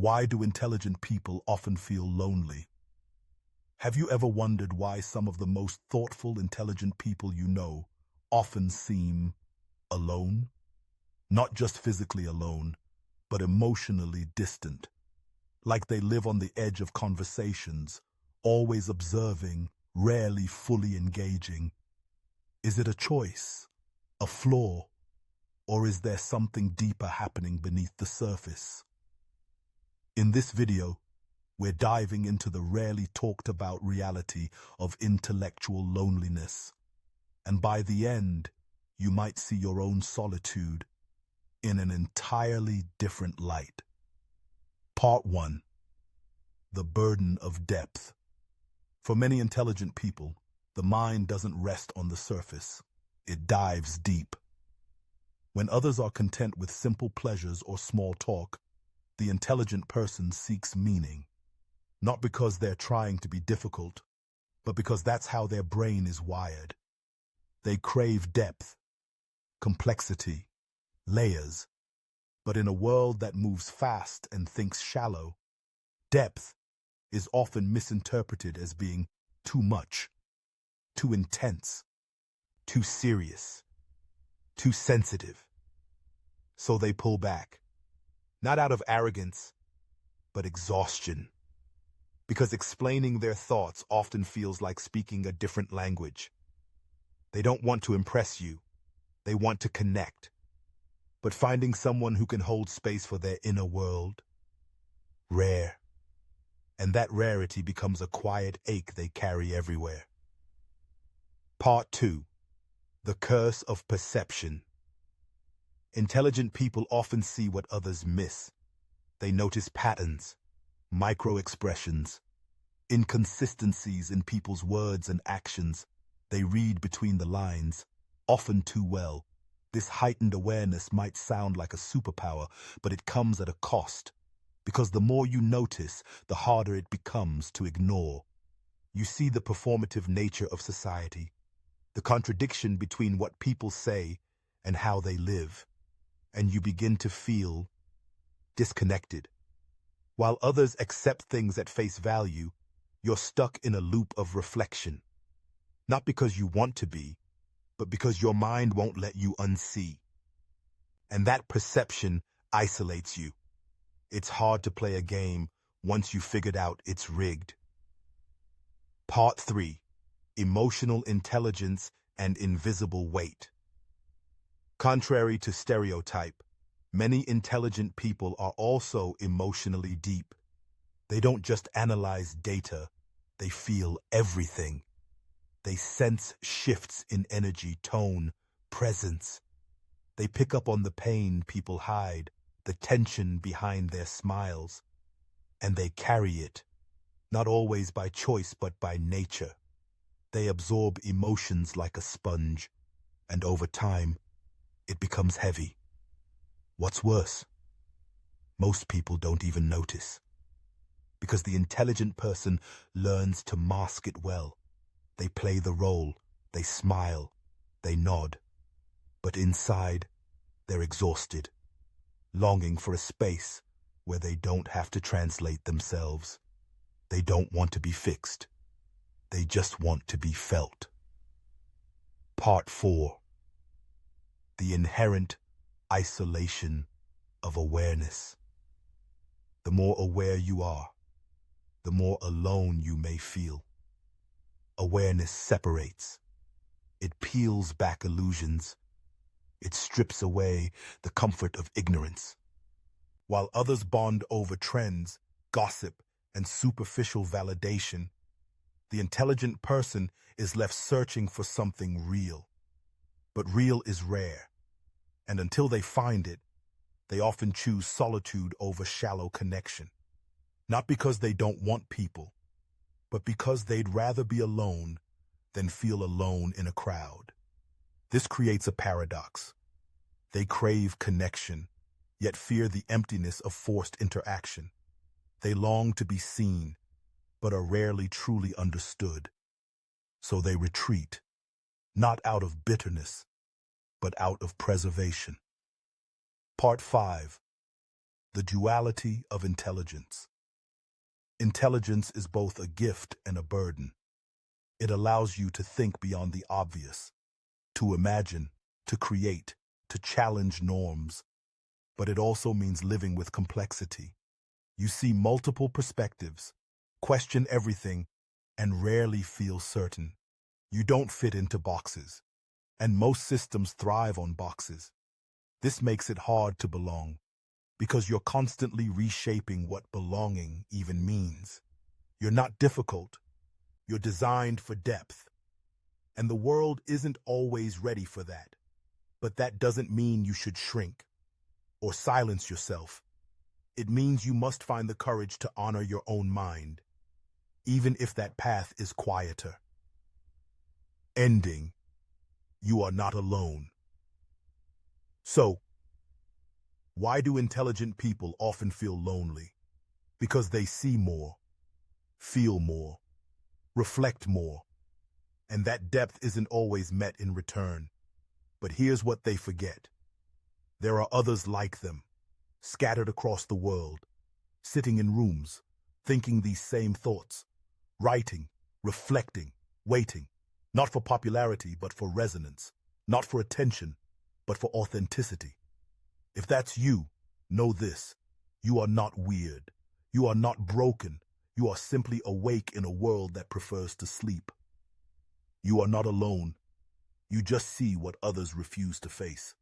Why do intelligent people often feel lonely? Have you ever wondered why some of the most thoughtful, intelligent people you know often seem alone? Not just physically alone, but emotionally distant. Like they live on the edge of conversations, always observing, rarely fully engaging. Is it a choice, a flaw, or is there something deeper happening beneath the surface? In this video, we're diving into the rarely talked about reality of intellectual loneliness. And by the end, you might see your own solitude in an entirely different light. Part 1. The burden of depth. For many intelligent people, the mind doesn't rest on the surface. It dives deep. When others are content with simple pleasures or small talk, the intelligent person seeks meaning. Not because they're trying to be difficult, but because that's how their brain is wired. They crave depth, complexity, layers. But in a world that moves fast and thinks shallow, depth is often misinterpreted as being too much, too intense, too serious, too sensitive. So they pull back, not out of arrogance, but exhaustion. Because explaining their thoughts often feels like speaking a different language. They don't want to impress you. They want to connect. But finding someone who can hold space for their inner world, rare. And that rarity becomes a quiet ache they carry everywhere. Part 2. The curse of perception. Intelligent people often see what others miss. They notice patterns, micro-expressions, inconsistencies in people's words and actions. They read between the lines, often too well. This heightened awareness might sound like a superpower, but it comes at a cost. Because the more you notice, the harder it becomes to ignore. You see the performative nature of society, the contradiction between what people say and how they live, and you begin to feel disconnected. While others accept things at face value, you're stuck in a loop of reflection. Not because you want to be, but because your mind won't let you unsee. And that perception isolates you. It's hard to play a game once you've figured out it's rigged. Part 3. Emotional intelligence and invisible weight. Contrary to stereotype, many intelligent people are also emotionally deep. They don't just analyze data, they feel everything. They sense shifts in energy, tone, presence. They pick up on the pain people hide, the tension behind their smiles, and they carry it, not always by choice but by nature. They absorb emotions like a sponge, and over time, it becomes heavy. What's worse, most people don't even notice, because the intelligent person learns to mask it well. They play the role, they smile, they nod, but inside, they're exhausted, longing for a space where they don't have to translate themselves. They don't want to be fixed. They just want to be felt. Part 4. The inherent isolation of awareness. The more aware you are, the more alone you may feel. Awareness separates. It peels back illusions. It strips away the comfort of ignorance. While others bond over trends, gossip, and superficial validation, the intelligent person is left searching for something real. But real is rare, and until they find it, they often choose solitude over shallow connection. Not because they don't want people, but because they'd rather be alone than feel alone in a crowd. This creates a paradox. They crave connection, yet fear the emptiness of forced interaction. They long to be seen, but are rarely truly understood. So they retreat, not out of bitterness, but out of preservation. Part 5. The duality of intelligence. Intelligence is both a gift and a burden. It allows you to think beyond the obvious, to imagine, to create, to challenge norms. But it also means living with complexity. You see multiple perspectives, question everything, and rarely feel certain. You don't fit into boxes, and most systems thrive on boxes. This makes it hard to belong, because you're constantly reshaping what belonging even means. You're not difficult, you're designed for depth. And the world isn't always ready for that. But that doesn't mean you should shrink or silence yourself. It means you must find the courage to honor your own mind, even if that path is quieter. Ending. You are not alone. So, why do intelligent people often feel lonely? Because they see more, feel more, reflect more, and that depth isn't always met in return. But here's what they forget. There are others like them, scattered across the world, sitting in rooms, thinking these same thoughts, writing, reflecting, waiting, not for popularity, but for resonance, not for attention, but for authenticity. If that's you, know this: you are not weird. You are not broken. You are simply awake in a world that prefers to sleep. You are not alone. You just see what others refuse to face.